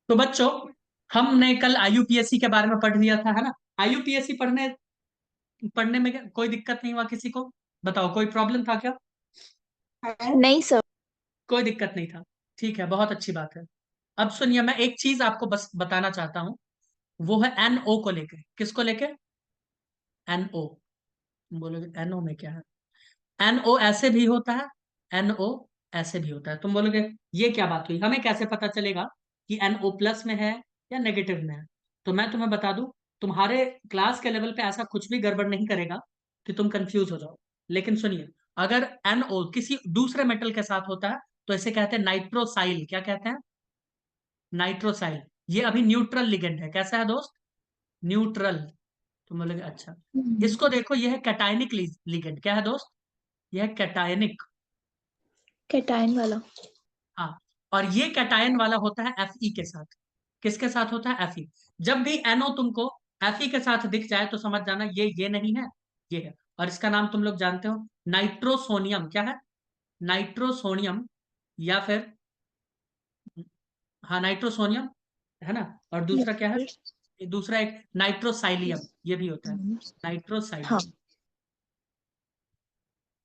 तो बच्चों, हमने कल आईयूपीएससी के बारे में पढ़ लिया था, है ना। आईयूपीएससी पढ़ने पढ़ने में कोई दिक्कत नहीं हुआ किसी को? बताओ, कोई प्रॉब्लम था क्या? नहीं सर। कोई दिक्कत नहीं था। ठीक है, बहुत अच्छी बात है। अब सुनिए, मैं एक चीज आपको बस बताना चाहता हूँ। वो है एनओ को लेके। किसको लेके? एनओ। बोलोगे एनओ में क्या है? एनओ ऐसे भी होता है, एनओ ऐसे भी होता है। तुम बोलोगे ये क्या बात हुई, हमें कैसे पता चलेगा कि एनओ प्लस में है या नेगेटिव में है? तो मैं तुम्हें बता दूं, तुम्हारे क्लास के लेवल पे ऐसा कुछ भी गड़बड़ नहीं करेगा कि तुम कंफ्यूज हो जाओ। लेकिन सुनिए, अगर एनओ किसी दूसरे मेटल के साथ होता है तो इसे कहते हैं नाइट्रोसाइल। क्या कहते हैं? नाइट्रोसाइल। ये अभी न्यूट्रल लिगेंड है। कैसा है दोस्त? न्यूट्रल। तुम बोलोगे अच्छा। इसको देखो, यह है कैटायनिक लिगेंड। क्या है दोस्त? यह है कैटायनिक। कैटायन वाला। हाँ। और ये कैटायन वाला होता है Fe के साथ। किसके साथ होता है? Fe। जब भी NO तुमको Fe के साथ दिख जाए तो समझ जाना ये नहीं है, ये है। और इसका नाम तुम लोग जानते हो, नाइट्रोसोनियम। क्या है? नाइट्रोसोनियम। या फिर, हाँ, नाइट्रोसोनियम, है ना। और दूसरा क्या है? दूसरा एक नाइट्रोसाइलियम, ये भी होता है, हाँ। नाइट्रोसाइलियम।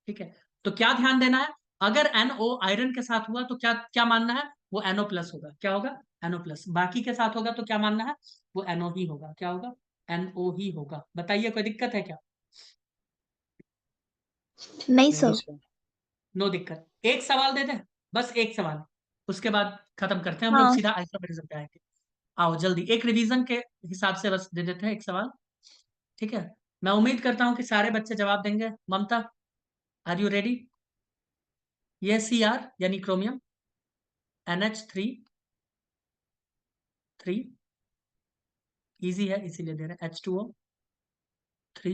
ठीक है। तो क्या ध्यान देना है? अगर NO आयरन के साथ हुआ तो क्या क्या मानना है? वो NO प्लस होगा। क्या होगा? NO plus. बाकी के साथ होगा तो क्या मानना है? वो NO ही होगा। क्या होगा? NO ही होगा। बताइए, कोई दिक्कत है क्या? नहीं वेरी सर। सर। नो दिक्कत। एक सवाल दे दें, बस एक सवाल। उसके बाद खत्म करते हैं हम लोग, हाँ। सीधा आइसोमेरिज्म पे आएंगे। आओ जल्दी, एक रिवीजन के हिसाब से बस दे देते हैं एक सवाल। ठीक है। मैं उम्मीद करता हूं कि सारे बच्चे जवाब देंगे। ममता, आर यू रेडी? ये Cr यानी क्रोमियम, NH3, इजी है इसीलिए दे रहे हैं। H2O3,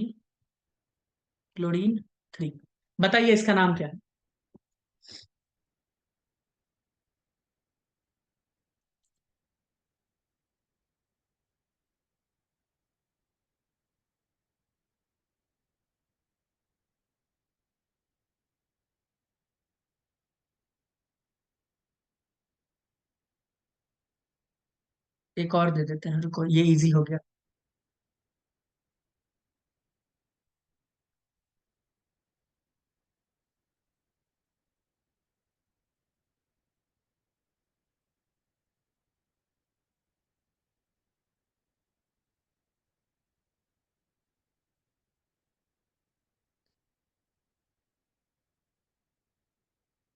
chlorine 3। बताइए इसका नाम क्या है? एक और दे देते हैं, रुको, ये इजी हो गया।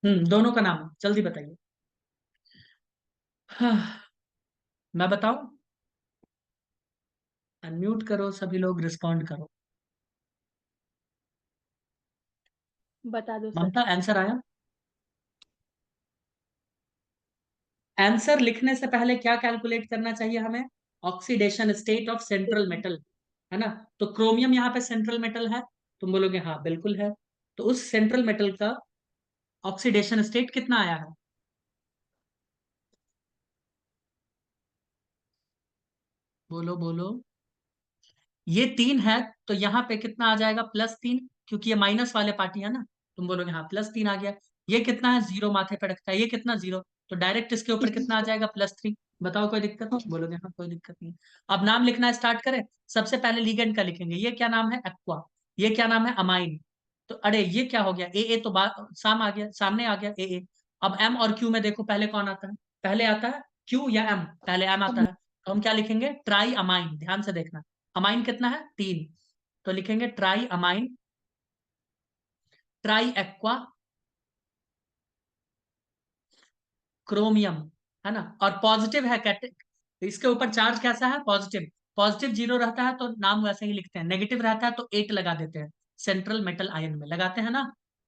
दोनों का नाम जल्दी बताइए। हाँ, मैं बताऊं? अनम्यूट करो, सभी लोग रिस्पॉन्ड करो। बता दो सर। ममता, आंसर आया? आंसर लिखने से पहले क्या कैलकुलेट करना चाहिए हमें? Oxidation state of central metal, है ना। तो क्रोमियम यहाँ पे सेंट्रल मेटल है। तुम बोलोगे हाँ बिल्कुल है। तो उस सेंट्रल मेटल का ऑक्सीडेशन स्टेट कितना आया है? बोलो बोलो। ये 3 है। तो यहाँ पे कितना आ जाएगा? +3, क्योंकि ये माइनस वाले पार्टी है ना। तुम बोलोगे हाँ, +3 आ गया। ये कितना है? 0 माथे पे रखता है। ये कितना? 0। तो डायरेक्ट इसके ऊपर कितना आ जाएगा? +3। बताओ, कोई दिक्कत? बोलोगे हाँ, कोई दिक्कत नहीं। अब नाम लिखना स्टार्ट करें। सबसे पहले लिगेंड का लिखेंगे। ये क्या नाम है? एक्वा। ये क्या नाम है? अमाइन। तो अरे ये क्या हो गया? ए तो साम आ गया, सामने आ गया ए। अब M और Q में देखो, पहले कौन आता है? पहले आता है Q या M? पहले M आता है। तो हम क्या लिखेंगे? Try amine. ध्यान से देखना, अमाइन कितना है? 3। तो लिखेंगे try amine, try aqua, chromium, है ना। और पॉजिटिव है इसके ऊपर चार्ज कैसा है? पॉजिटिव। पॉजिटिव 0 रहता है तो नाम वैसे ही लिखते हैं, नेगेटिव रहता है तो 8 लगा देते हैं। सेंट्रल मेटल आयन में लगाते हैं ना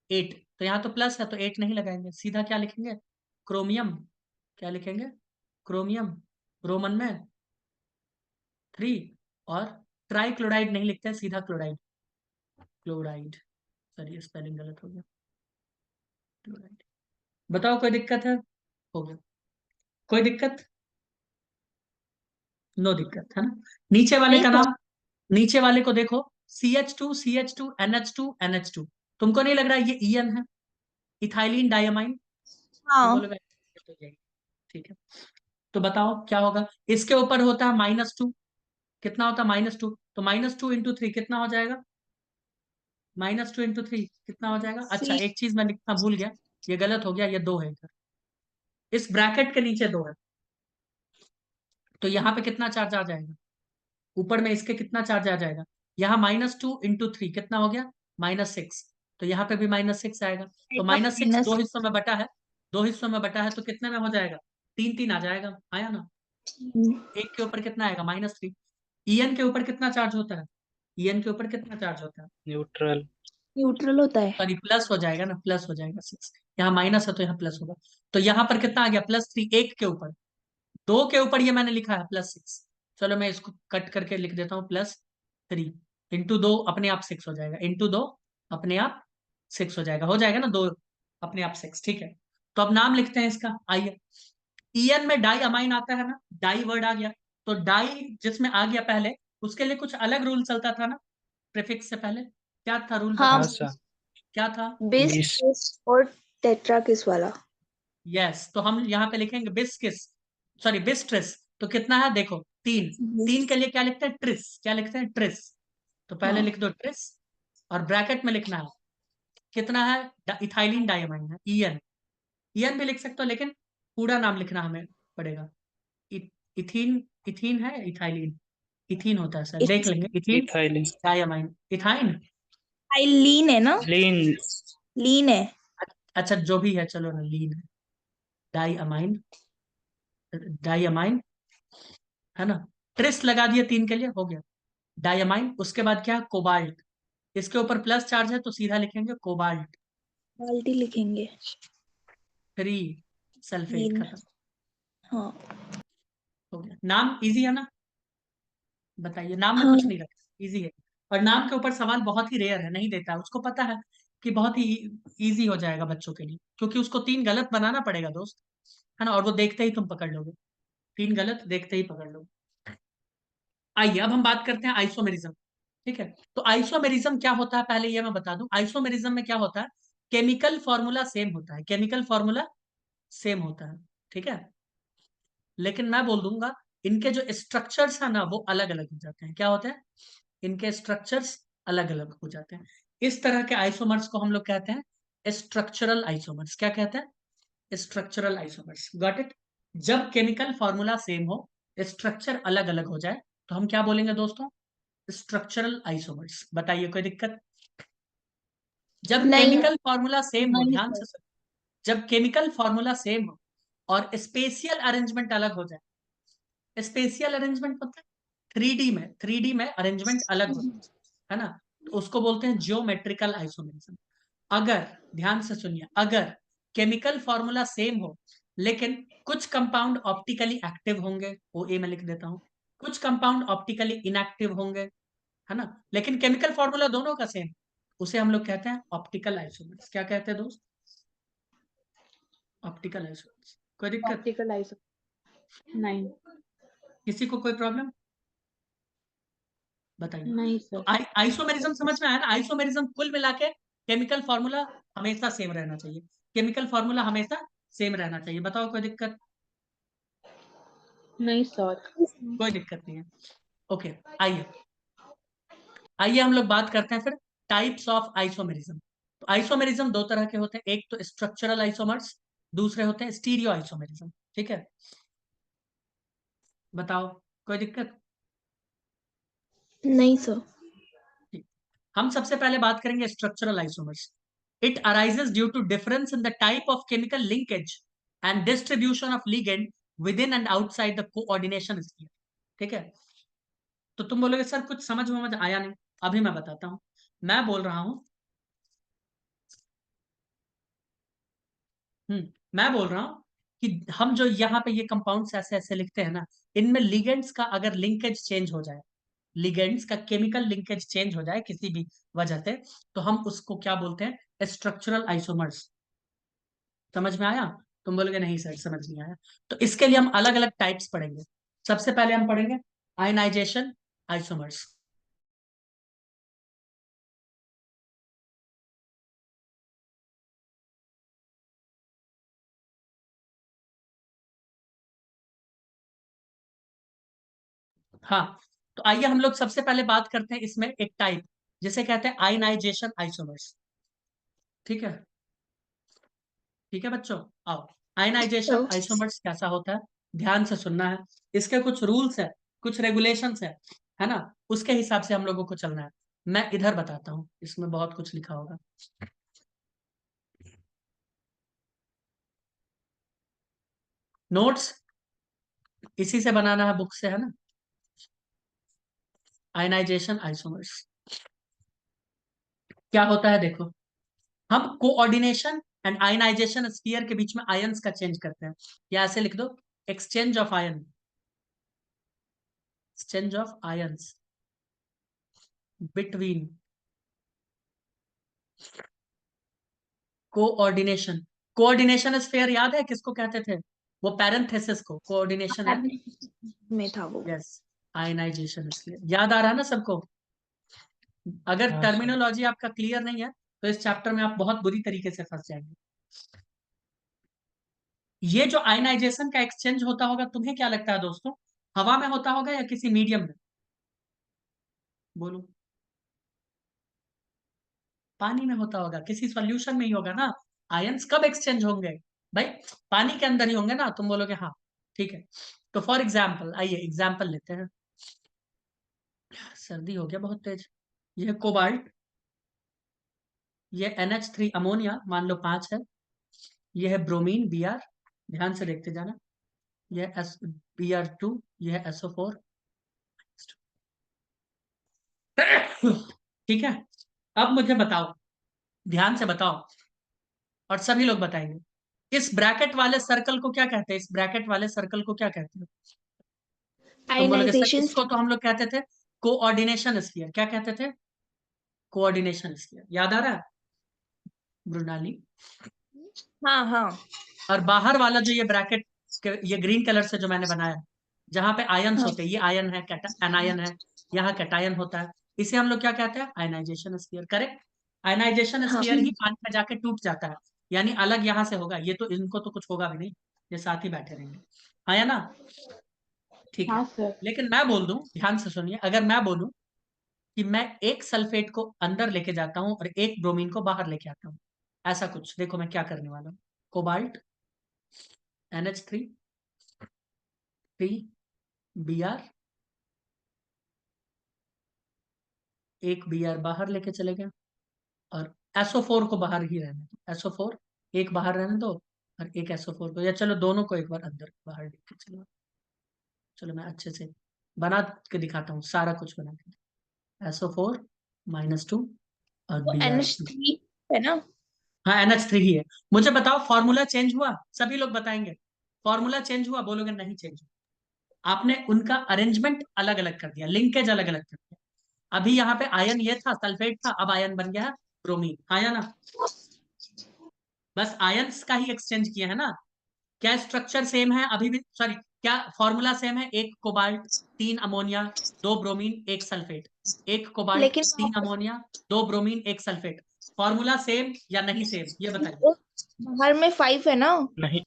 8। तो यहाँ तो प्लस है तो 8 नहीं लगाएंगे, सीधा क्या लिखेंगे? क्रोमियम। क्या लिखेंगे? क्रोमियम। रोमन में 3। और ट्राई क्लोराइड नहीं लिखते हैं, सीधा क्लोराइड। क्लोराइड। सॉरी, स्पेलिंग गलत हो गया। क्लोराइड। बताओ, कोई दिक्कत है? हो गया। कोई दिक्कत? नो दिक्कत, है ना। नीचे वाले नहीं का सर। नाम, नीचे वाले को देखो। CH2 CH2 NH2 NH2। तुमको नहीं लग रहा है ये EN है? Ethylene diamine. तुम हाँ। बोलोगे तो यही। ठीक है। तो बताओ क्या होगा। इसके ऊपर होता है -2, कितना होता है -2, तो -2 इंटू 3 कितना हो जाएगा, -2 इंटू 3 कितना हो जाएगा। अच्छा सी एक चीज मैं लिखना भूल गया, ये गलत हो गया, ये 2 है इधर, इस ब्रैकेट के नीचे 2 है, तो यहाँ पे कितना चार्ज आ जाएगा, ऊपर में इसके कितना चार्ज आ जाएगा। यहाँ -2 इंटू 3 कितना हो गया, -6, तो यहाँ पे भी -6 आएगा। तो -6 माइनस। दो हिस्सों में बटा है, दो हिस्सों में बटा है, तो कितने में हो जाएगा, 3 3 आ जाएगा, आया ना। एक के ऊपर कितना आएगा, -3। ईएन के ऊपर कितना चार्ज होता है, ईएन के ऊपर कितना चार्ज होता है, न्यूट्रल। न्यूट्रल होता है। सॉरी प्लस हो जाएगा ना, प्लस हो जाएगा 6, यहाँ माइनस है तो यहाँ प्लस होगा। तो यहाँ पर कितना आ गया, +3, एक के ऊपर, 2 के ऊपर ये मैंने लिखा है +6, चलो मैं इसको कट करके लिख देता हूँ, +3 इंटू 2 अपने आप 6 हो जाएगा, इंटू 2 अपने आप 6 हो जाएगा ना, 2 अपने आप 6, ठीक है। तो अब नाम लिखते हैं इसका, आइए। ईएन में डाई अमाइन आता है ना, डाई वर्ड आ गया, तो डाई जिसमें आ गया पहले, उसके लिए कुछ अलग रूल चलता था ना, प्रीफिक्स से पहले क्या था रूल, हाँ, बताओ हाँ सर। क्या था। बिस बीस। किस और टेट्रा किस वाला। यस, तो हम यहाँ पे लिखेंगे बिस्किस, सॉरी बिस्ट्रिस, तो कितना है देखो, 3, बिस। 3 के लिए क्या लिखते हैं, ट्रिस, क्या लिखते हैं, ट्रिस, तो पहले हाँ, लिख दो ट्रिस, और ब्रैकेट में लिखना है कितना है, इथाइलिन डायमाइन है, ईएन, ईएन भी लिख सकते हो, लेकिन पूरा नाम लिखना हमें पड़ेगा। इथीन, इथीन है इथाइलिन, इथीन होता है सर, देख लेंगे, इथीन इथाइलिन। Diamine, ethyne. लीन है ना, लीन। लीन है। अच्छा जो भी है चलो ना, लीन है, डाइअमाइन, डाइअमाइन है ना, ट्रिस लगा दिया 3 के लिए, हो गया डायमाइन। उसके बाद क्या है, कोबाल्ट, इसके ऊपर प्लस चार्ज है तो सीधा लिखेंगे कोबाल्ट, बाल्टी लिखेंगे। 3 सल्फेट, लीन। खत्म, हाँ। हो गया। नाम इजी है ना, बताइए, नाम में हाँ। कुछ नहीं रखा, इजी है। और नाम के ऊपर सवाल बहुत ही रेयर है, नहीं देता है, उसको पता है कि बहुत ही इजी हो जाएगा बच्चों के लिए, क्योंकि उसको 3 गलत बनाना पड़ेगा दोस्त, है ना, और वो देखते ही तुम पकड़ लोगे, 3 गलत देखते ही पकड़ लोगे। आइए अब हम बात करते हैं आइसोमेरिज्म, ठीक है। तो आइसोमेरिज्म क्या होता है, पहले ये मैं बता दूं, आइसोमेरिज्म में क्या होता है, केमिकल फॉर्मूला सेम होता है, केमिकल फॉर्मूला सेम होता है, ठीक है, लेकिन मैं बोल दूंगा इनके जो स्ट्रक्चर्स है ना वो अलग अलग हो जाते हैं, क्या होते हैं, इनके स्ट्रक्चर्स अलग अलग हो जाते हैं। इस तरह के आइसोमर्स को हम लोग कहते हैं स्ट्रक्चरल आइसोमर्स, क्या कहते हैं, स्ट्रक्चरल आइसोमर्स, गॉट इट। जब केमिकल फॉर्मूला सेम हो, स्ट्रक्चर अलग अलग हो जाए, तो हम क्या बोलेंगे दोस्तों, स्ट्रक्चरल आइसोमर्स, बताइए कोई दिक्कत। जब नहीं। केमिकल फॉर्मूला सेम हो, नहीं ध्यान सर। से सुनो, जब केमिकल फॉर्मूला सेम हो और स्पेशियल अरेंजमेंट अलग हो जाए, स्पेशियल अरेंजमेंट पता है, 3D में, 3D में अरेंजमेंट अलग होता है ना, तो उसको बोलते हैं जियोमेट्रिकल आइसोमेरिज्म। अगर, ध्यान से सुनिए, अगर केमिकल फॉर्मूला सेम हो लेकिन कुछ कंपाउंड ऑप्टिकली एक्टिव होंगे, वो ए में लिख देता हूं, कुछ कंपाउंड ऑप्टिकली इनएक्टिव होंगे, है ना, लेकिन केमिकल फॉर्मूला दोनों का सेम, उसे हम लोग कहते हैं ऑप्टिकल आइसोमर्स, क्या कहते हैं दोस्त, ऑप्टिकल आइसोमर्स। कोई दिक्कत, ऑप्टिकल आइसो। नहीं। किसी को कोई प्रॉब्लम, बताइए। नहीं तो सर। आइसोमेरिज्म समझ में आया ना, आइसोमेरिज्म कुल मिला के केमिकल फॉर्मूला हमेशा सेम रहना चाहिए, केमिकल फॉर्मूला हमेशा सेम रहना चाहिए, बताओ कोई दिक्कत, नहीं सर। कोई दिक्कत नहीं है। ओके, आइए, आइए हम लोग बात करते हैं फिर टाइप्स ऑफ आइसोमेरिज्म। तो आइसोमेरिज्म दो तरह के होते हैं, एक तो स्ट्रक्चरल आइसोमर्स, दूसरे होते हैं स्टीरियो आइसोमेरिज्म, ठीक है, बताओ कोई दिक्कत। नहीं सर। ठीक। हम सबसे पहले बात करेंगे structural isomers. It arises due to difference in the type of chemical linkage and distribution of ligand within and outside the coordination sphere, ठीक है। तो तुम बोलोगे सर कुछ समझ में आया नहीं, अभी मैं बताता हूं। मैं बोल रहा हूं, मैं बोल रहा हूं कि हम जो यहाँ पे ये कंपाउंड्स ऐसे ऐसे लिखते हैं ना, इनमें लिगेंड्स का अगर लिंकेज चेंज हो जाए, लिगेंड्स का केमिकल लिंकेज चेंज हो जाए किसी भी वजह से, तो हम उसको क्या बोलते हैं, स्ट्रक्चरल आइसोमर्स। समझ में आया, तुम बोलोगे नहीं सर समझ नहीं आया, तो इसके लिए हम अलग अलग टाइप्स पढ़ेंगे। सबसे पहले हम पढ़ेंगे आयनाइजेशन आइसोमर्स। हाँ, तो आइए हम लोग सबसे पहले बात करते हैं इसमें एक टाइप जिसे कहते हैं आयनाइजेशन आइसोमर्स। ठीक है, ठीक है बच्चों, आओ। आयनाइजेशन तो आइसोमर्स कैसा होता है, ध्यान से सुनना है। इसके कुछ रूल्स है, कुछ रेगुलेशंस है ना, उसके हिसाब से हम लोगों को चलना है। मैं इधर बताता हूँ, इसमें बहुत कुछ लिखा होगा। नोट्स इसी से बनाना है, बुक से, है ना। आयनाइजेशन आइसोमर्स क्या होता है, देखो। हम कोऑर्डिनेशन एंड आयनाइजेशन स्फीयर के बीच में आयंस का चेंज करते हैं, या ऐसे लिख दो, exchange of ion, exchange of ions between coordination. Coordination sphere याद है किसको कहते थे, वो पैरेंथेसिस को कोऑर्डिनेशन है। में था वो। यस, आयनाइजेशन स्फीयर याद आ रहा है ना सबको। अगर हाँ सर। टर्मिनोलॉजी आपका क्लियर नहीं है तो इस चैप्टर में आप बहुत बुरी तरीके से फंस जाएंगे। ये जो आयनाइजेशन का एक्सचेंज होता होगा, तुम्हें क्या लगता है दोस्तों, हवा में होता होगा या किसी मीडियम में, बोलो। पानी में होता होगा, किसी सॉल्यूशन में ही होगा ना। आयंस कब एक्सचेंज होंगे भाई, पानी के अंदर ही होंगे ना। तुम बोलोगे हाँ, ठीक है। तो फॉर एग्जाम्पल, आइए एग्जाम्पल लेते हैं। सर्दी हो गया बहुत तेज। ये कोबाल्ट, ये NH3 अमोनिया, मान लो 5 है। ये है ब्रोमीन Br, ध्यान से देखते जाना। ये एस Br2, ये है SO4। ठीक है, अब मुझे बताओ, ध्यान से बताओ, और सभी लोग बताएंगे, इस ब्रैकेट वाले सर्कल को क्या कहते हैं, इस ब्रैकेट वाले सर्कल को क्या कहते हैं। तुम बोलोगे सर आयनाइजेशन। इसको तो हम लोग कहते थे कोऑर्डिनेशन स्फीयर, क्या कहते थे, कोऑर्डिनेशन स्फीयर, याद आ रहा है मृणाली। हाँ हाँ। और बाहर वाला जो ये ब्रैकेट, ये ग्रीन कलर से जो मैंने बनाया है, जहां पे आयन्स हाँ होते हैं, ये आयन है, एनायन है, यहाँ कैटायन होता है, इसे हम लोग क्या कहते हैं, आयनाइजेशन स्फीयर। करेक्ट, आयनाइजेशन हाँ स्फीयर ही पानी में जाके टूट जाता है, यानी अलग यहाँ से होगा, ये तो इनको तो कुछ होगा भी नहीं, ये साथ ही बैठे रहेंगे, हाँ या ना। ठीक है, हाँ सर। लेकिन मैं बोल दूं, ध्यान से सुनिए, अगर मैं बोलूं कि मैं एक सल्फेट को अंदर लेके जाता हूं और एक ब्रोमीन को बाहर लेके आता हूं, ऐसा कुछ, देखो मैं क्या करने वाला हूं। कोबाल्ट NH3 Br, एक Br बाहर लेके चले गए, और SO4 को बाहर ही रहने दो, SO4 एक बाहर रहने दो, और एक SO4 को, या चलो दोनों को एक बार अंदर बाहर लेके चलो। चलो मैं अच्छे से बना के दिखाता हूँ, सारा कुछ बना के। SO4 -2 और वो Br2। NH3 है ना। हाँ, NH3 ही है। मुझे बताओ फॉर्मूला चेंज हुआ, सभी लोग बताएंगे, फॉर्मूला चेंज हुआ, बोलोगे नहीं चेंज हुआ। आपने उनका अरेंजमेंट अलग अलग कर दिया, लिंकेज अलग अलग कर दिया। अभी यहाँ पे आयन ये था, सल्फेट था, अब आयन बन गया है ब्रोमीन, हाँ या ना। बस आयंस का ही एक्सचेंज किया है ना। क्या स्ट्रक्चर सेम है अभी भी, सॉरी, क्या फॉर्मूला सेम है, एक कोबाल्ट, 3 अमोनिया, 2 ब्रोमीन, एक सल्फेट, एक कोबाल्ट, लेकिन 3 अमोनिया, 2 ब्रोमीन, एक सल्फेट, फॉर्मूला सेम या नहीं सेम, ये बताइए। वो बाहर में 5 है ना। नहीं।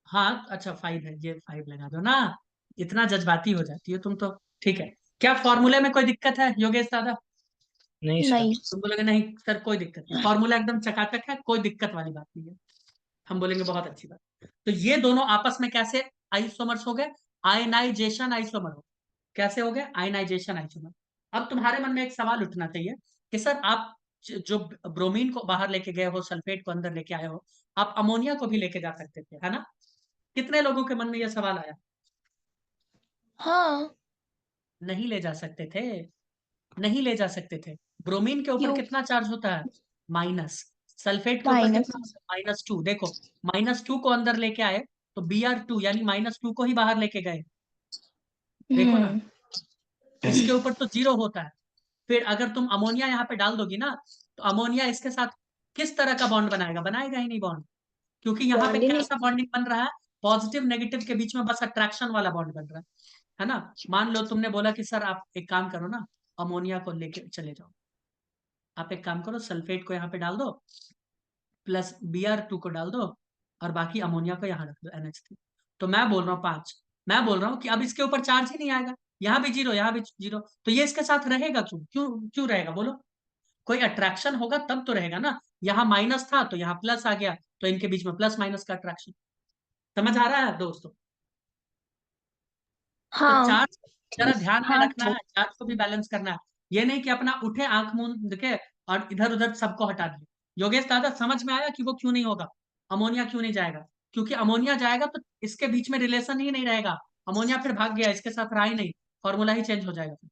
हाँ अच्छा, 5 है, ये 5 लगा दो ना, इतना जज्बाती हो जाती है तुम तो। ठीक है, क्या फॉर्मूले में कोई दिक्कत है योगेश दादा। नहीं सर। नहीं। तुम बोलोगे नहीं सर कोई दिक्कत नहीं, फॉर्मूला एकदम चकाचक है, कोई दिक्कत वाली बात नहीं है। हम बोलेंगे बहुत अच्छी बात। तो ये दोनों आपस में कैसे आइसोमर्स हो गए, आयनाइजेशन आइसोमर हो, कैसे हो गए, आयनाइजेशन आइसोमर। अब तुम्हारे मन में एक सवाल उठना चाहिए कि सर आप जो ब्रोमीन को बाहर लेके गए हो, सल्फेट को अंदर लेके आए हो, आप अमोनिया को भी लेके जा सकते थे, है ना। कितने लोगों के मन में यह सवाल आया, हाँ। नहीं ले जा सकते थे, नहीं ले जा सकते थे। ब्रोमीन के ऊपर क्यों। कितना चार्ज होता है, माइनस। सल्फेट के ऊपर माइनस। कितना, -2, देखो, -2 को अंदर लेके आए तो Br2 यानी -2 को ही बाहर लेके गए, देखो ना, हम्म। इसके ऊपर तो 0 होता है। फिर अगर तुम अमोनिया यहाँ पे डाल दोगी ना, तो अमोनिया इसके साथ किस तरह का बॉन्ड बनाएगा, बनाएगा ही नहीं बॉन्ड, क्योंकि यहाँ पे बॉन्ड ही नहीं। कैसा बॉन्डिंग बन रहा है, पॉजिटिव नेगेटिव के बीच में बस अट्रैक्शन वाला बॉन्ड बन रहा है ना। मान लो तुमने बोला कि सर आप एक काम करो ना, अमोनिया को लेके चले जाओ, आप एक काम करो, सल्फेट को यहाँ पे डाल दो, प्लस Br2 को डाल दो, और बाकी अमोनिया को यहाँ रख दो NH3। तो मैं बोल रहा हूँ 5, मैं बोल रहा हूँ कि अब इसके ऊपर चार्ज ही नहीं आएगा, यहाँ भी जीरो, यहाँ भी जीरो, तो ये इसके साथ रहेगा क्यों? क्यों क्यों रहेगा बोलो? कोई अट्रैक्शन होगा तब तो रहेगा ना। यहाँ माइनस था तो यहाँ प्लस आ गया, तो इनके बीच में प्लस माइनस का अट्रैक्शन। समझ आ रहा है दोस्तों? तो हाँ चार्ज जरा ध्यान में हाँ रखना है, चार्ज को भी बैलेंस करना है। ये नहीं कि अपना उठे आंख मूंद के और इधर उधर सबको हटा दिए। योगेश दादा समझ में आया कि वो क्यों नहीं होगा? अमोनिया क्यों नहीं जाएगा? क्योंकि अमोनिया जाएगा तो इसके बीच में रिलेशन ही नहीं रहेगा। अमोनिया फिर भाग गया, इसके साथ रहा ही नहीं, फॉर्मूला ही चेंज हो जाएगा फिर।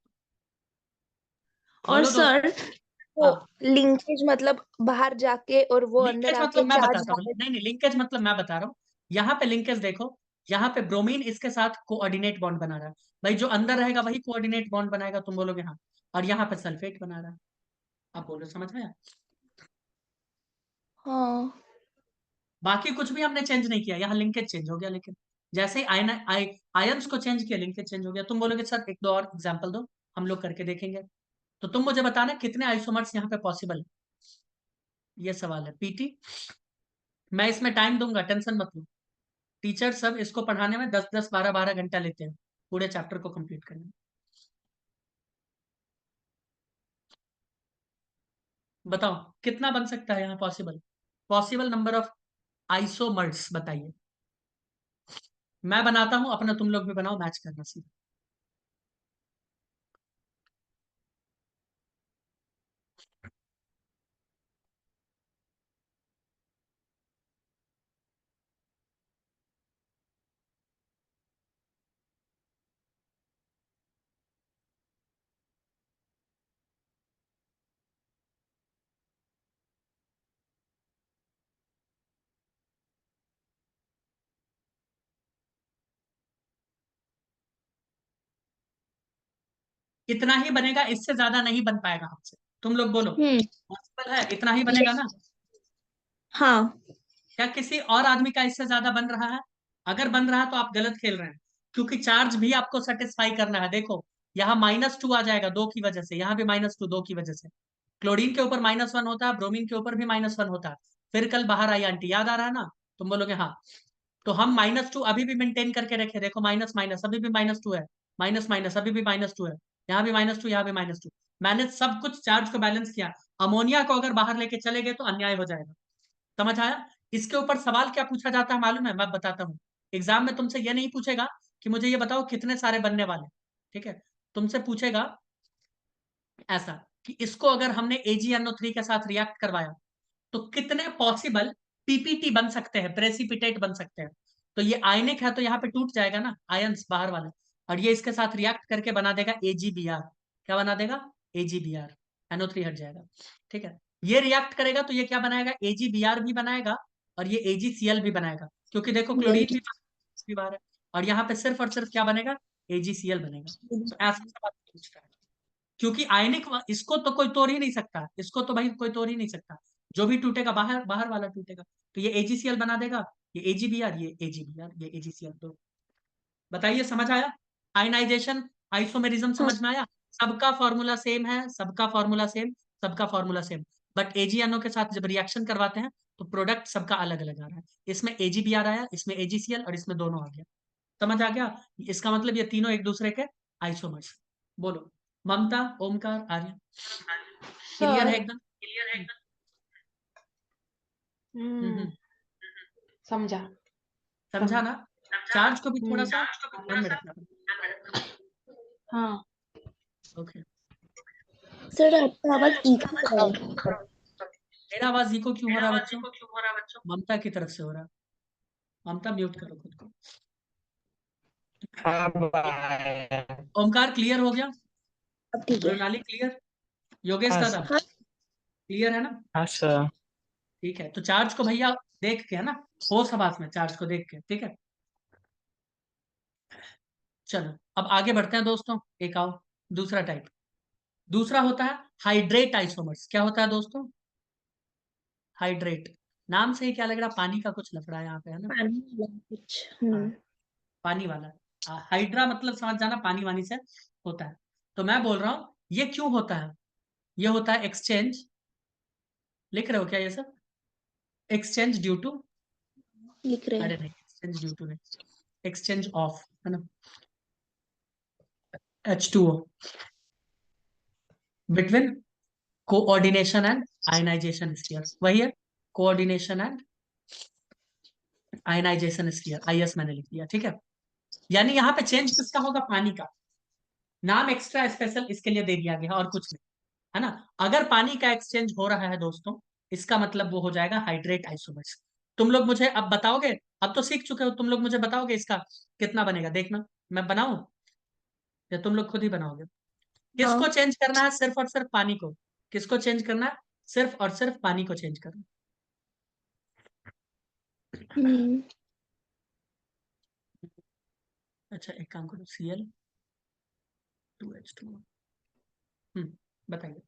और बोलो दोस्त। सर, वो हाँ, लिंकेज मतलब बाहर जाके और वो अंदर लिंकेज आके मतलब मैं चार्ज बताता हूँ, बाहर। नहीं नहीं, लिंकेज मतलब मैं बता रहा हूँ। यहाँ पे लिंकेज देखो, यहाँ पे ब्रोमीन इसके साथ कोऑर्डिनेट बॉन्ड बना रहा है। भाई जो अंदर रहेगा वही कोऑर्डिनेट बॉन्ड बनाएगा, तुम बोलोगे हाँ। और यहाँ पे सल्फेट बना रहा है। अब बोलो समझ में आया? हाँ बाकी कुछ भी हमने चेंज नहीं किया, यहाँ लिंकेज चेंज हो गया, लेकिन जैसे ही आयंस को चेंज किया लिंकेज चेंज हो गया। तुम बोलोगे सर एक दो और एग्जाम्पल दो, हम लोग करके देखेंगे। तो तुम मुझे बताना कितने आइसोमर्स यहाँ पे पॉसिबल है, ये सवाल है पीटी। मैं इसमें टाइम दूंगा, टेंशन मत लो। टीचर सब इसको पढ़ाने में 10-10 12-12 घंटा लेते हैं पूरे चैप्टर को कंप्लीट करने में। बताओ कितना बन सकता है यहाँ possible, possible number of isomers बताइए। मैं बनाता हूं अपना, तुम लोग भी बनाओ, मैच करना सीधा। इतना ही बनेगा, इससे ज्यादा नहीं बन पाएगा हमसे। तुम लोग बोलो हम्म पॉसिबल है? इतना ही बनेगा ना? yes, हाँ क्या किसी और आदमी का इससे ज्यादा बन रहा है? अगर बन रहा है तो आप गलत खेल रहे हैं, क्योंकि चार्ज भी आपको सेटिस्फाई करना है। देखो यहाँ -2 आ जाएगा दो की वजह से, यहाँ भी -2 दो की वजह से। क्लोरीन के ऊपर -1 होता है, ब्रोमीन के ऊपर भी -1 होता है। फिर कल बाहर आई आंटी, याद आ रहा है ना? तुम बोलोगे हाँ। तो हम -2 अभी भी मेंटेन करके रखे, देखो माइनस माइनस अभी भी -2 है, माइनस माइनस अभी भी -2 है, यहाँ भी -2, यहाँ भी -2। मैंने सब कुछ चार्ज को बैलेंस किया। अमोनिया को अगर बाहर लेके चले गए तो अन्याय हो जाएगा। समझ आया? इसके ऊपर सवाल क्या पूछा जाता है मालूम है? मैं बताता हूँ। एग्जाम में तुमसे ये नहीं पूछेगा कि मुझे ये बताओ कितने सारे बनने वाले, ठीक है? तुमसे पूछेगा ऐसा कि इसको अगर हमने AgNO3 के साथ रिएक्ट करवाया तो कितने पॉसिबल पीपीटी बन सकते हैं, प्रेसिपिटेट बन सकते हैं। तो ये आयनिक है तो यहाँ पे टूट जाएगा ना आयंस बाहर वाले, और ये इसके साथ रिएक्ट करके बना देगा AgBr। क्या बना देगा? AgBr। NO3 हट जाएगा, ठीक है? ये रिएक्ट करेगा तो ये क्या बनाएगा? AgBr भी बनाएगा और ये AgCl भी बनाएगा, क्योंकि देखो क्लोरीन भी बाहर है। और यहाँ पे सिर्फ और सिर्फ क्या बनेगा? AgCl बनेगा। तो ऐसा सवाल पूछ रहा है, क्योंकि आयनिक इसको तो कोई तोड़ ही नहीं सकता, इसको तो भाई कोई तोड़ ही नहीं सकता। जो भी टूटेगा बाहर बाहर वाला टूटेगा। तो ये AgCl बना देगा, ये AgBr, ये AgBr, ये AgCl। तो बताइए समझ आया? आयनाइजेशन, आइसोमेरिज्म हाँ समझ में आया? सबका फॉर्मूला सेम है, सबका फॉर्मूला सेम, सबका फॉर्मूला सेम। बट AgNO के साथ जब रिएक्शन करवाते हैं तो प्रोडक्ट सबका अलग अलग आ रहा है। इसमें AgBr आया, इसमें AgCl, और इसमें दोनों आ गया। समझ आ गया? इसका मतलब ये तीनों एक दूसरे के आइसोमर्स। बोलो ममता, ओमकार, आर्य, क्लियर है सर। एकदम? हम्म हम्म। समझा। समझा समझा। ना? चार्ज को भी थोड़ा सा हम्म। ध्यान में रखना पड़ेगा। हाँ ओके। सर आपका आवाज इको हो रहा है। मेरा आवाज इको क्यों हो रहा है बच्चों? ममता की तरफ से हो रहा है। ममता म्यूट करो खुद को। अब आया। ओमकार क्लियर हो गया? अब ठीक है। मृणाली क्लियर? योगेश हाँ दादा सर। हाँ क्लियर है ना? हाँ सर। ठीक है, तो चार्ज को भैया देख के, है ना, होश हवास में चार्ज को देख के, ठीक है? चलो अब आगे बढ़ते हैं दोस्तों। एक आओ दूसरा टाइप। दूसरा होता है हाइड्रेट आइसोमर्स। क्या होता है दोस्तों? हाइड्रेट। नाम से ही क्या लग रहा है? पानी का कुछ लग रहा है यहाँ पे, है ना? पानी वाला कुछ हाँ, पानी वाला। हाइड्रा मतलब समझ जाना, पानी वानी से होता है। तो मैं बोल रहा हूँ ये क्यों होता है? ये होता है एक्सचेंज, लिख रहे हो क्या ये सब? एक्सचेंज ड्यू टू, लिख रहे हैं। अरे नहीं एक्सचेंज ड्यू टू नहीं, एक्सचेंज ऑफ, है ना? H2O between coordination and ionization sphere, वही है, coordination and ionization sphere, IS मैंने लिख दिया, ठीक है। यानी यहाँ पे चेंज किसका होगा, पानी का। नाम एक्स्ट्रा स्पेशल इसके लिए दे दिया गया और कुछ नहीं, है ना। अगर पानी का एक्सचेंज हो रहा है दोस्तों, इसका मतलब वो हो जाएगा हाइड्रेट आइसोमर्स। तुम लोग मुझे अब बताओगे, अब तो सीख चुके हो, तुम लोग मुझे बताओगे इसका कितना बनेगा, देखना मैं बनाऊं या तुम लोग खुद ही बनाओगे। किसको हाँ। चेंज करना है, सिर्फ और सिर्फ पानी को। किसको चेंज करना है, सिर्फ और सिर्फ पानी को चेंज करना हम्म। है। अच्छा एक काम करो, Cl2H2। बताइए।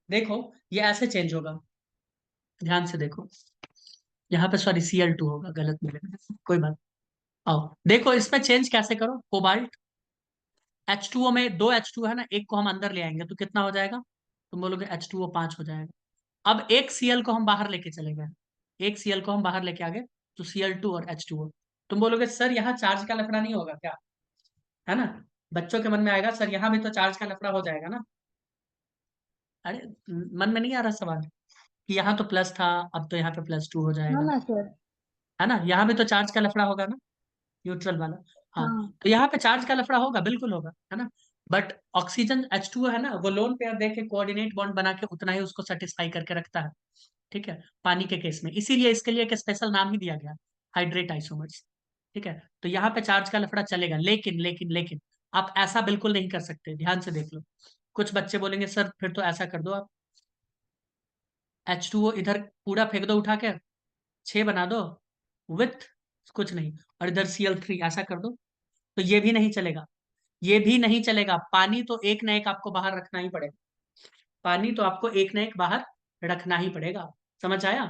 देखो ये ऐसे चेंज होगा, ध्यान से देखो। यहाँ पे सॉरी Cl2 होगा, गलत मिलेगा, कोई बात। आओ देखो इसमें चेंज कैसे करो। कोबाल्ट H2O में दो H2 है ना, एक को हम अंदर ले आएंगे तो कितना हो जाएगा, तुम बोलोगे H2O 5 हो जाएगा। अब एक Cl को हम बाहर लेके चले गए, एक Cl को हम बाहर लेके आ गए, तो Cl2 और H2O। तुम बोलोगे सर यहाँ चार्ज का लफड़ा नहीं होगा क्या, है ना। बच्चों के मन में आएगा सर यहाँ भी तो चार्ज का लफड़ा हो जाएगा ना। अरे मन में नहीं आ रहा सवाल कि यहाँ तो प्लस था, अब तो यहाँ पे +2 हो हाँ जाएगा, ना सर। है ना। यहाँ भी तो चार्ज का लफड़ा होगा ना, न्यूट्रल वाला। हाँ, हाँ। तो यहाँ पे चार्ज का लफड़ा होगा, बिल्कुल होगा, है ना। बट ऑक्सीजन H2O है ना, वो लोन पेयर देके कोऑर्डिनेट बॉन्ड बना के उतना ही उसको सेटिस्फाई करके रखता है, ठीक है, पानी के केस में। इसीलिए इसके लिए एक स्पेशल नाम ही दिया गया, हाइड्रेट आइसोमर्स, ठीक है। तो यहाँ पे चार्ज का लफड़ा चलेगा, लेकिन लेकिन लेकिन आप ऐसा बिल्कुल नहीं कर सकते, ध्यान से देख लो। कुछ बच्चे बोलेंगे सर फिर तो ऐसा कर दो आप, H2O इधर पूरा फेंक दो उठा के, 6 बना दो विथ कुछ नहीं, और इधर Cl3 ऐसा कर दो, तो ये भी नहीं चलेगा, ये भी नहीं चलेगा। पानी तो एक न एक आपको बाहर रखना ही पड़ेगा, पानी तो आपको एक न एक बाहर रखना ही पड़ेगा, समझ आया।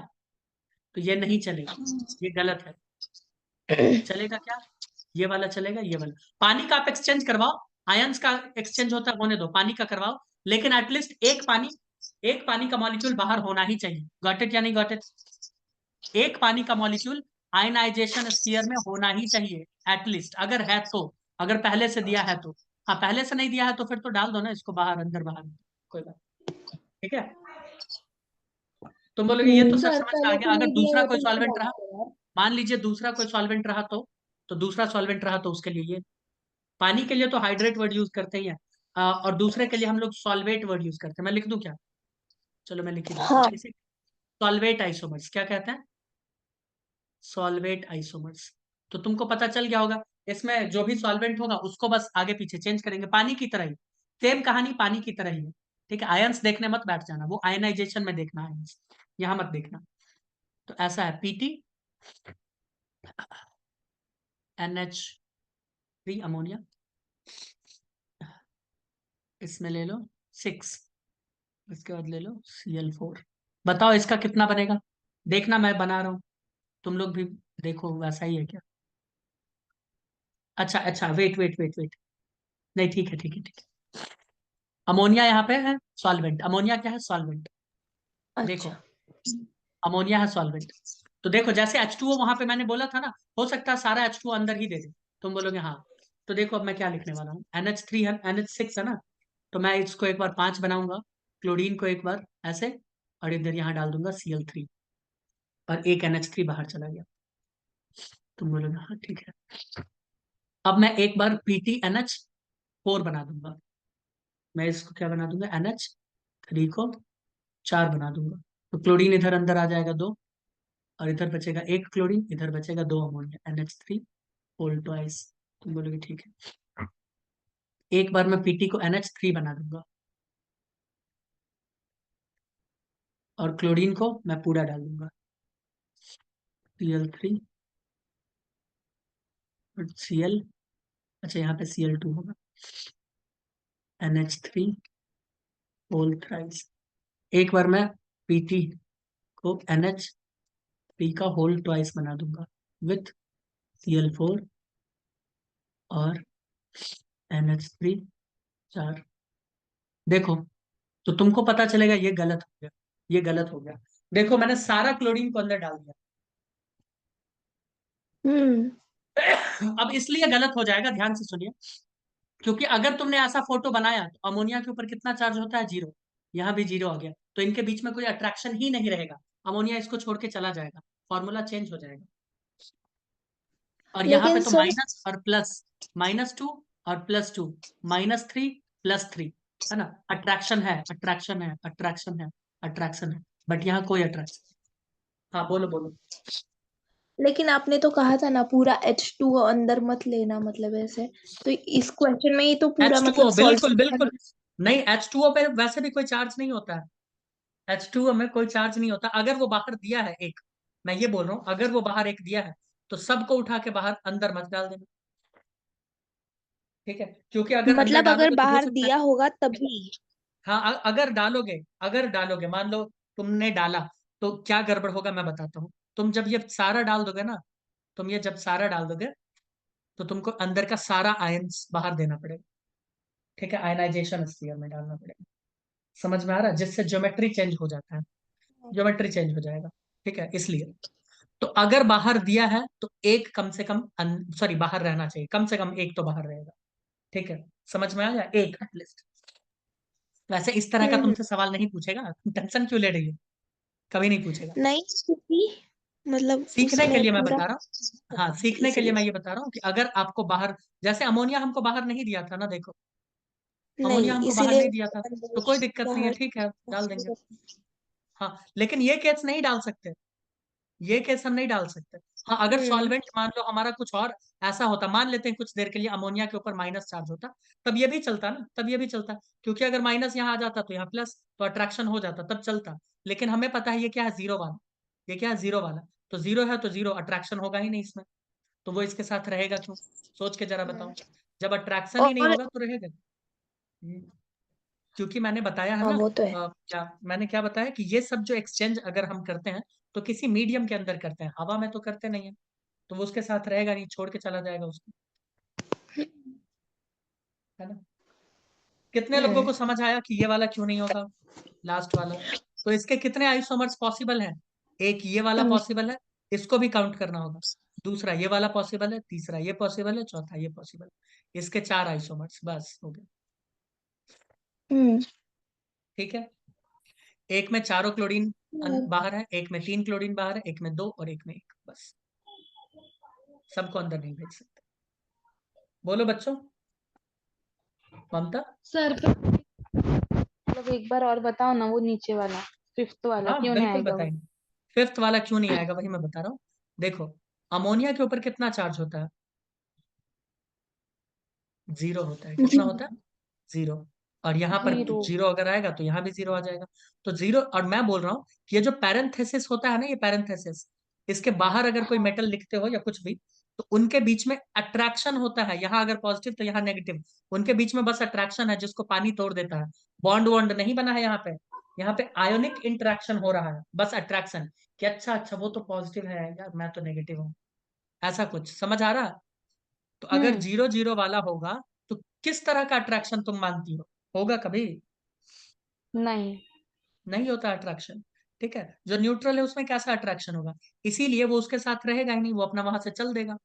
तो ये नहीं चलेगा, ये गलत है। चलेगा क्या, ये वाला चलेगा, ये वाला। पानी का आप एक्सचेंज करवाओ, आयंस का एक्सचेंज होता है होने दो, पानी का करवाओ, लेकिन एटलीस्ट एक पानी का मॉलिक्यूल बाहर होना ही चाहिए। गॉट इट या नहीं गॉट इट, एक पानी का मॉलिक्यूल आयनाइजेशन स्फीयर में होना ही चाहिए एटलीस्ट, अगर है तो, अगर पहले से दिया है तो। हाँ पहले से नहीं दिया है तो फिर तो डाल दो ना इसको बाहर, अंदर बाहर, कोई बात, ठीक है। तुम बोलोगे ये तो सर सर समझ में आ पहले गया, से अगर नहीं दिया दूसरा है कोई तो इसको सॉल्वेंट डाल रहा, दो यार। मान लीजिए दूसरा कोई सॉल्वेंट रहा तो दूसरा सॉल्वेंट रहा तो उसके लिए ये, पानी के लिए तो हाइड्रेट वर्ड यूज करते ही है, और दूसरे के लिए हम लोग सॉल्वेट वर्ड यूज करते हैं। मैं लिख दूं क्या, चलो मैं लिख ही देता हूँ हाँ। इसे। सॉल्वेट आइसोमर्स क्या कहते हैं, सॉल्वेट आइसोमर्स। तो तुमको पता चल गया होगा, इसमें जो भी सॉल्वेंट होगा उसको बस आगे पीछे चेंज करेंगे, पानी की तरह ही, सेम कहानी पानी की तरह ही है, ठीक है। आयंस देखने मत बैठ जाना, वो आयनाइजेशन में देखना, आयंस यहाँ मत देखना। तो ऐसा है Pt NH3 अमोनिया, इसमें ले लो 6, इसके बाद ले लो Cl4। बताओ इसका कितना बनेगा, देखना मैं बना रहा हूँ, तुम लोग भी देखो वैसा ही है क्या। अच्छा अच्छा, वेट वेट वेट वेट, नहीं ठीक है ठीक है ठीक है। अमोनिया यहाँ पे है सॉल्वेंट, अमोनिया क्या है, सॉल्वेंट। देखो अच्छा। अमोनिया है सॉल्वेंट, तो देखो जैसे H2O वहां पे मैंने बोला था ना, हो सकता है सारा H2O अंदर ही दे दे, तुम बोलोगे हाँ। तो देखो अब मैं क्या लिखने वाला हूँ, NH3 है, NH6 है ना, तो मैं इसको एक बार 5 बनाऊंगा, क्लोरीन को एक बार ऐसे, और इधर यहाँ डाल दूंगा Cl3, और एक NH3 बाहर चला गया। तुम बोलोगे हाँ ठीक है। अब मैं एक बार PtNH4 बना दूंगा, मैं इसको क्या बना दूंगा, NH3 को 4 बना दूंगा, तो क्लोरीन इधर अंदर आ जाएगा 2, और इधर बचेगा एक क्लोरीन, इधर बचेगा 2 अमोनिया, NH3 होल ट्वाइस। तुम बोलोगे ठीक है। एक बार मैं Pt को NH3 बना दूंगा, और क्लोरीन को मैं पूरा डाल दूंगा, Cl3 Cl, अच्छा यहाँ पे Cl2 होगा, NH3 होल थ्राइस। एक बार मैं Pt को NH3 का होल ट्वाइस बना दूंगा विथ Cl4 और NH3 4। देखो तो तुमको पता चलेगा ये गलत हो गया, ये गलत हो गया। देखो मैंने सारा क्लोरीन को अंदर डाल दिया। हम्म अब इसलिए गलत हो जाएगा, ध्यान से सुनिए, क्योंकि अगर तुमने ऐसा फोटो बनाया तो अमोनिया के ऊपर कितना चार्ज होता है, 0। यहाँ भी 0 आ गया, तो इनके बीच में कोई अट्रैक्शन ही नहीं रहेगा, अमोनिया इसको छोड़ के चला जाएगा, फॉर्मूला चेंज हो जाएगा। और यहाँ पे लेकिन तो सर माइनस और प्लस, -2 और +2, -3 +3, है ना। अट्रैक्शन है, अट्रैक्शन है, अट्रैक्शन है, अट्रैक्शन है, बट यहाँ कोई अट्रैक्शन। हाँ बोलो बोलो। लेकिन आपने तो कहा था ना पूरा H2O अंदर मत लेना, मतलब ऐसे तो इस क्वेश्चन में ही तो पूरा मतलब H2O, बिल्कुल सॉल्यूशन। बिल्कुल। नहीं, H2O पे वैसे भी कोई चार्ज नहीं होता है, H2O में कोई चार्ज नहीं होता। अगर वो बाहर दिया है एक, मैं ये बोल रहा हूँ, अगर वो बाहर एक दिया है तो सबको उठा के बाहर अंदर मत डाल देना, ठीक है, क्योंकि अगर अंदर मतलब अगर डालोगे तो हो बाहर सकता है। दिया होगा तभी। हाँ, अगर डालोगे, अगर डालोगे, मान लो तुमने डाला, तो क्या गड़बड़ होगा मैं बताता हूँ। तुम जब ये सारा डाल दोगे ना, तुम ये जब सारा डाल दोगे तो तुमको अंदर का सारा आयंस बाहर देना पड़ेगा, ठीक है, आयनाइजेशन स्फीयर में डालना पड़ेगा। समझ में आ रहा है, जिससे ज्योमेट्री चेंज हो जाता है, ज्योमेट्री चेंज हो जाएगा, ठीक है, इसलिए। तो अगर बाहर दिया है तो एक कम से कम, सॉरी, बाहर रहना चाहिए, कम से कम एक तो बाहर रहेगा, ठीक है, समझ में आ गया, एक एटलीस्ट। वैसे इस तरह का हम्म तुमसे सवाल नहीं पूछेगा, टेंशन क्यों ले रही है, कभी नहीं पूछेगा। नहीं, क्योंकि मतलब सीखने के उसमें लिए मैं पूरा बता रहा हूँ, हाँ, सीखने के लिए इसलिए। मैं ये बता रहा हूँ कि अगर आपको बाहर, जैसे अमोनिया हमको बाहर नहीं दिया था ना, देखो, नहीं, अमोनिया हमको बाहर इसीलिए नहीं दिया था, तो कोई दिक्कत नहीं है, बाहर। ठीक है, डाल देंगे। हाँ, लेकिन ये केस नहीं डाल सकते, ये केस हम नहीं डाल सकते। हाँ, अगर हम्म सॉल्वेंट मान लो हमारा कुछ और ऐसा होता, मान लेते हैं कुछ देर के लिए अमोनिया के ऊपर माइनस चार्ज होता, तब ये भी चलता ना, तब ये भी चलता, क्योंकि अगर माइनस यहाँ आ जाता तो यहाँ प्लस, तो अट्रैक्शन हो जाता, तब चलता। लेकिन हमें पता है ये क्या है, 0 वाला, ये क्या है, 0 वाला, तो 0 है तो 0, अट्रैक्शन होगा ही नहीं इसमें, तो वो इसके साथ रहेगा क्यों, सोच के जरा बताओ। जब अट्रैक्शन ही नहीं और होगा तो रहेगा। हम्म, क्योंकि मैंने बताया है हाँ, ना, वो तो है। क्या मैंने क्या बताया कि ये सब जो एक्सचेंज अगर हम करते हैं तो किसी मीडियम के अंदर करते हैं, हवा में तो करते नहीं है, तो वो उसके साथ रहेगा नहीं, छोड़ के चला जाएगा उसको, है ना। कितने लोगों हम्म को समझ आया कि ये वाला क्यों नहीं होगा, लास्ट वाला। तो इसके कितने आइसोमर्स पॉसिबल हैं, एक ये वाला समझ। पॉसिबल है, इसको भी काउंट करना होगा, दूसरा ये वाला पॉसिबल है, तीसरा ये पॉसिबल है, चौथा ये पॉसिबल है, इसके 4 आइसोमर्स, बस हो गए, हम्म ठीक है। एक में चारों क्लोरीन बाहर है, एक में 3 क्लोरीन बाहर है, एक में 2 और एक में 1, बस, सबको अंदर नहीं भेज सकते। बोलो बच्चों, ममता। सर मतलब एक बार और बताओ ना, वो नीचे वाला, फिफ्थ वाला हाँ क्यों नहीं बिल्कुल आएगा वो? बताएंगे, फिफ्थ वाला क्यों नहीं आएगा वही मैं बता रहा हूँ। देखो, अमोनिया के ऊपर कितना चार्ज होता है, 0 होता है, कितना होता है, 0। और यहाँ पर जीरो। 0 अगर आएगा तो यहाँ भी 0 आ जाएगा, तो 0। और मैं बोल रहा हूँ कि ये जो पैरेंथेसिस होता है ना, ये पैरेंथेसिस, इसके बाहर अगर कोई मेटल लिखते हो या कुछ भी, तो उनके बीच में अट्रैक्शन होता है, यहाँ अगर पॉजिटिव तो यहाँ नेगेटिव, उनके बीच में बस अट्रैक्शन है जिसको पानी तोड़ देता है, बॉन्ड वॉन्ड नहीं बना है यहाँ पे, यहाँ पे आयोनिक इंटरेक्शन हो रहा है, बस अट्रैक्शन, कि अच्छा अच्छा वो तो पॉजिटिव है यार, मैं तो नेगेटिव हूँ, ऐसा कुछ समझ आ रहा है? तो अगर हम्म 0 0 वाला होगा तो किस तरह का अट्रैक्शन तुम मानती हो, होगा कभी, नहीं। नहीं होता अट्रैक्शन, ठीक है। जो न्यूट्रल है उसमें कैसा अट्रैक्शन होगा, इसीलिए वो उसके साथ रहेगा ही नहीं, वो अपना वहां से चल देगा,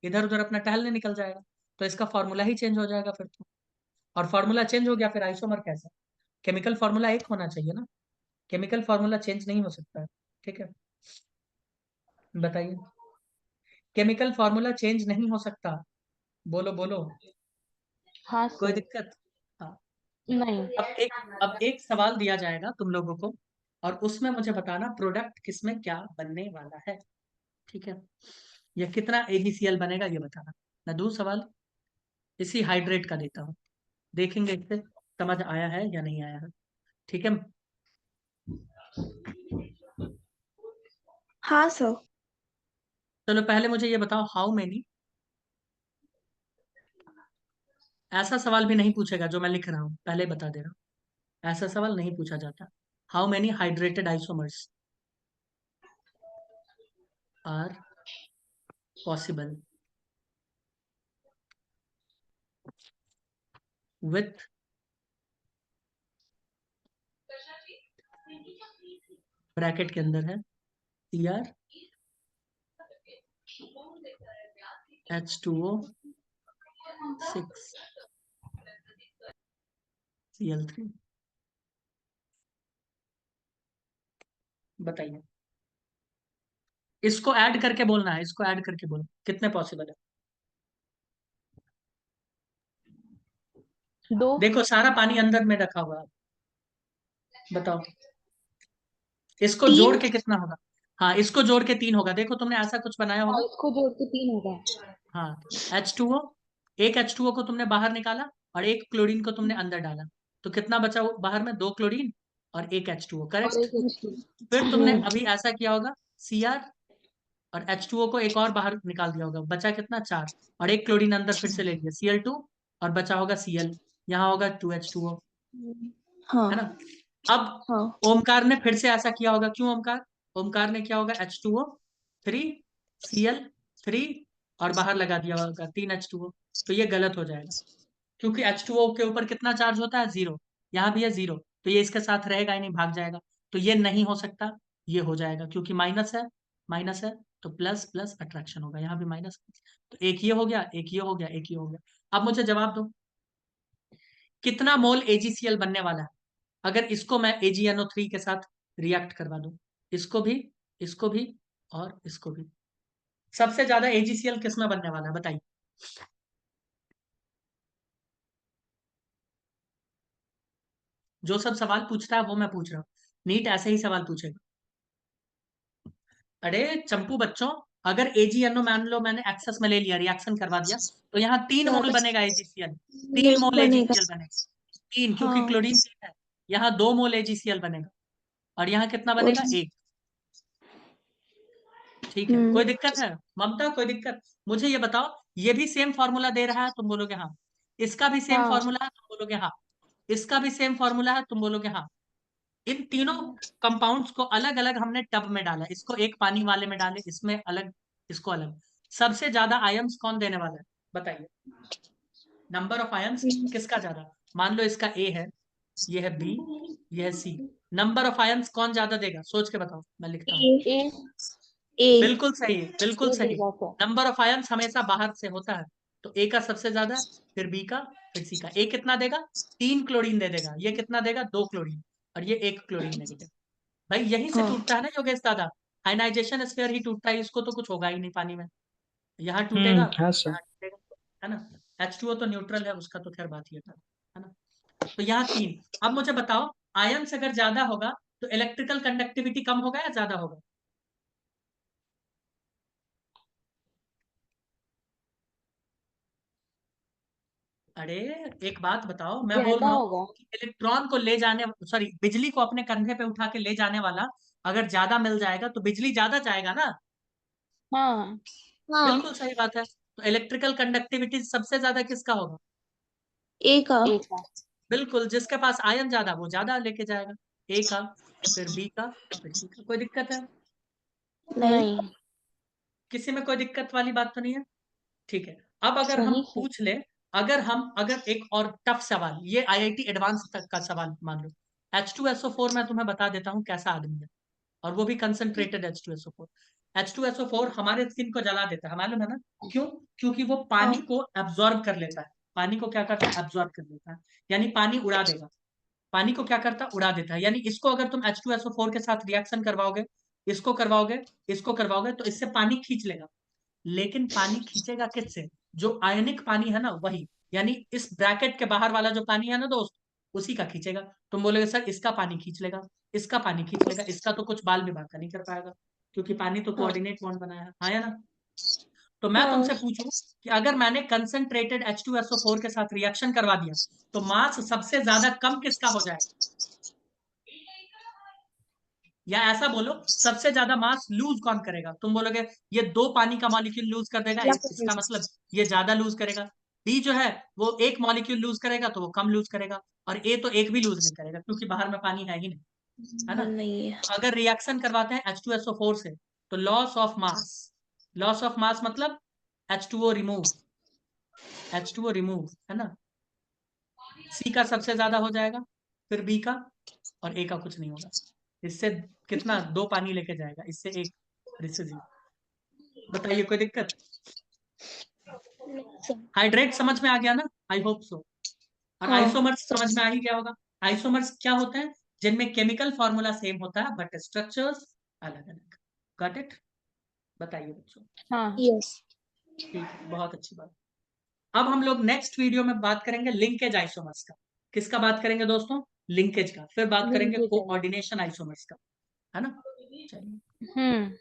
इधर उधर अपना टहलने निकल जाएगा, तो इसका फॉर्मूला ही चेंज हो जाएगा फिर तो। और फॉर्मूला चेंज हो गया फिर आइसोमर कैसा, केमिकल फॉर्मूला एक होना चाहिए ना, केमिकल फॉर्मूला चेंज नहीं हो सकता है, ठीक है, बताइए, केमिकल फॉर्मूला चेंज नहीं हो सकता, बोलो बोलो, हाँ कोई सर। दिक्कत। हाँ, नहीं। अब एक सवाल दिया जाएगा तुम लोगों को, और उसमें मुझे बताना प्रोडक्ट किसमें क्या बनने वाला है, ठीक है, या कितना AgCl बनेगा ये बताना। मैं दूँ सवाल, इसी हाइड्रेट का देता हूँ, देखेंगे इससे समझ आया है या नहीं आया है, ठीक है। हाँ सर। चलो पहले मुझे ये बताओ, हाउ मेनी, ऐसा सवाल भी नहीं पूछेगा जो मैं लिख रहा हूं, पहले ही बता दे रहा हूं, ऐसा सवाल नहीं पूछा जाता। How many hydrated isomers are possible with bracket के अंदर है Cr H2O 6 Cl3। बताइए, इसको ऐड करके बोलना है, इसको ऐड करके बोलना कितने पॉसिबल है। दो। देखो सारा पानी अंदर में रखा हुआ है, बताओ इसको जोड़ 3। के कितना होगा। हाँ इसको जोड़ के 3 होगा, देखो तुमने ऐसा कुछ बनाया हाँ, होगा। इसको जोड़ के 3 हो गए। हाँ H2O, एक H2O को तुमने बाहर निकाला और एक क्लोरीन को तुमने अंदर डाला, तो कितना बचा बाहर में, 2 क्लोरीन और एक H2O, और करेक्ट। एक H2। फिर तुमने अभी ऐसा किया होगा, Cr और H2O को एक और बाहर निकाल दिया होगा, बचा कितना, 4, और एक क्लोरीन अंदर फिर से ले लिया Cl2, और बचा होगा Cl, यहाँ होगा 2H2O, हाँ है ना। अब हाँ। ओमकार ने फिर से ऐसा किया होगा, क्यों ओमकार, ओमकार ने क्या होगा, H2O 3 Cl3 और बाहर लगा दिया होगा 3H2O, तो ये गलत हो जाएगा, क्योंकि H2O के ऊपर कितना चार्ज होता है, 0, यहाँ भी है 0, तो ये इसके साथ रहेगा ही नहीं, भाग जाएगा, तो ये नहीं हो सकता, ये हो जाएगा, क्योंकि माइनस है, तो प्लस प्लस अट्रैक्शन होगा, यहाँ भी माइनस, तो एक ये हो गया, एक ये हो गया, एक ये हो गया। अब मुझे जवाब दो, कितना मोल AgCl बनने वाला है अगर इसको मैं AgNO3 के साथ रिएक्ट करवा दूं, इसको भी, इसको भी और इसको भी, सबसे ज्यादा AgCl किस में बनने वाला है, बताइए। जो सब सवाल पूछता है वो मैं पूछ रहा हूँ, नीट ऐसे ही सवाल पूछेगा। अरे चंपू बच्चों, अगर AgNO मान लो मैंने एक्सेस में ले लिया, रिएक्शन करवा दिया, तो यहाँ 3 मोल ज्यादा बनेगा AgCl, 3 नहीं मोल बनेगा। AgCl बनेगा, 3, क्योंकि हाँ। क्लोरीन 3 है, यहाँ 2 मोल AgCl बनेगा, और यहाँ कितना और बनेगा, 1। ठीक है, कोई दिक्कत है ममता, कोई दिक्कत, मुझे ये बताओ, ये भी सेम फॉर्मूला दे रहा है, तुम बोलोगे हाँ, इसका भी सेम हाँ फॉर्मूला है, तुम बोलोगे हाँ, इसका भी सेम फॉर्मूला है, तुम बोलोगे हाँ। इन तीनों कंपाउंड्स को अलग अलग हमने टब में डाला, इसको एक पानी वाले में डाले, इसमें अलग, इसको अलग, सबसे ज्यादा आयंस कौन देने वाला है, बताइए, नंबर ऑफ आयंस किसका ज्यादा, मान लो इसका A है, ये है B, ये है C, नंबर ऑफ आयंस कौन ज्यादा देगा, सोच के बताओ, मैं लिखता हूँ। ए। ए। ए। बिल्कुल सही, बिल्कुल ए सही, देगा तो। नंबर ऑफ आयंस हमेशा बाहर से होता है, तो A का सबसे ज्यादा, फिर B का, फिर C का। A कितना देगा, 3 क्लोरीन दे देगा, ये कितना देगा, 2 क्लोरीन, और ये 1 क्लोरीन नेगेटिव। भाई यहीं से हाँ। टूटता है ना योगेश दादा, आयनाइजेशन स्फीयर ही टूटता है, इसको तो कुछ होगा ही नहीं पानी में, यहाँ टूटेगा, हाँ सर। यहाँ टूटेगा, है ना। H2O तो न्यूट्रल है, उसका तो खैर बात ही है ना। तो यहाँ 3। अब मुझे बताओ, आयंस अगर ज्यादा होगा तो इलेक्ट्रिकल कंडक्टिविटी कम होगा या ज्यादा होगा, अरे एक बात बताओ, मैं बोल ज्यादा रहा हूँ होगा। कि इलेक्ट्रॉन को ले जाने, सॉरी बिजली को अपने कंधे पे उठा के ले जाने वाला अगर ज्यादा मिल जाएगा तो बिजली ज्यादा जाएगा ना। हाँ। हाँ। बिल्कुल सही बात है, तो इलेक्ट्रिकल कंडक्टिविटी सबसे ज्यादा किसका होगा, ए का। ए का। बिल्कुल, जिसके पास आयन ज्यादा वो ज्यादा लेके जाएगा, A का, फिर B का, फिर C का। कोई दिक्कत है, नहीं। नहीं। किसी में कोई दिक्कत वाली बात तो नहीं है। ठीक है, अब अगर हम सही से। पूछ ले, अगर एक और टफ सवाल, ये IIT एडवांस तक का सवाल मान लो, H2SO4 मैं तुम्हें बता देता हूँ कैसा आदमी है, और वो भी कंसंट्रेटेड H2SO4। H2SO4 हमारे स्किन को जला देता है, मालूम है ना, क्यों, क्योंकि वो पानी हाँ। को एब्जॉर्ब कर लेता है, पानी को क्या करता है, एब्जॉर्ब कर लेता है, यानी पानी उड़ा देगा, पानी को क्या करता है, उड़ा देता है, यानी इसको अगर तुम H2SO4 के साथ रिएक्शन करवाओगे, इसको करवाओगे, इसको करवाओगे, तो इससे पानी खींच लेगा, लेकिन पानी खींचेगा किससे, जो आयनिक पानी है ना वही, यानी इस ब्रैकेट के बाहर वाला जो पानी है ना दोस्त, उसी का खींचेगा। तुम बोलोगे सर इसका पानी खींच लेगा, इसका पानी खींच लेगा, इसका तो कुछ बाल भी बाका नहीं कर पाएगा, क्योंकि पानी तो हाँ। कोऑर्डिनेट बॉन्ड बनाया है, हाँ या ना। तो मैं हाँ। तुमसे पूछूं कि अगर मैंने कंसंट्रेटेड H2SO4 के साथ रिएक्शन करवा दिया, तो मास सबसे ज्यादा कम किसका हो जाएगा, या ऐसा बोलो सबसे ज्यादा मास लूज कौन करेगा, तुम बोलोगे ये 2 पानी का मॉलिक्यूल लूज कर देगा, इसका मतलब ये ज्यादा लूज करेगा। बी जो है वो 1 मॉलिक्यूल लूज करेगा तो वो कम लूज करेगा, और ए तो 1 भी लूज नहीं करेगा क्योंकि बाहर में पानी है ही नहीं, है ना। नहीं है। तो अगर रिएक्शन करवाते हैं H2SO4 से तो लॉस ऑफ मास मतलब H2O रिमूव, है ना। सी का सबसे ज्यादा हो जाएगा, फिर बी का, और ए का कुछ नहीं होगा। इससे कितना 2 पानी लेके जाएगा, इससे 1, और इससे 0। बताइए कोई दिक्कत। हाइड्रेट समझ में आ गया ना, आई होप सो। और हाँ, आइसोमर्स समझ में आ ही गया होगा। आइसोमर्स क्या होते हैं, जिनमें केमिकल फॉर्मूला सेम होता है बट स्ट्रक्चर्स अलग अलग। Got it. बताइए बच्चों। हाँ यस। ठीक है, बहुत अच्छी बात। अब हम लोग नेक्स्ट वीडियो में बात करेंगे लिंकेज आइसोमर्स का। किसका बात करेंगे दोस्तों, लिंकेज का। फिर बात करेंगे लिंकेज है। कोऑर्डिनेशन आइसोमर्स का, है ना। चलिए।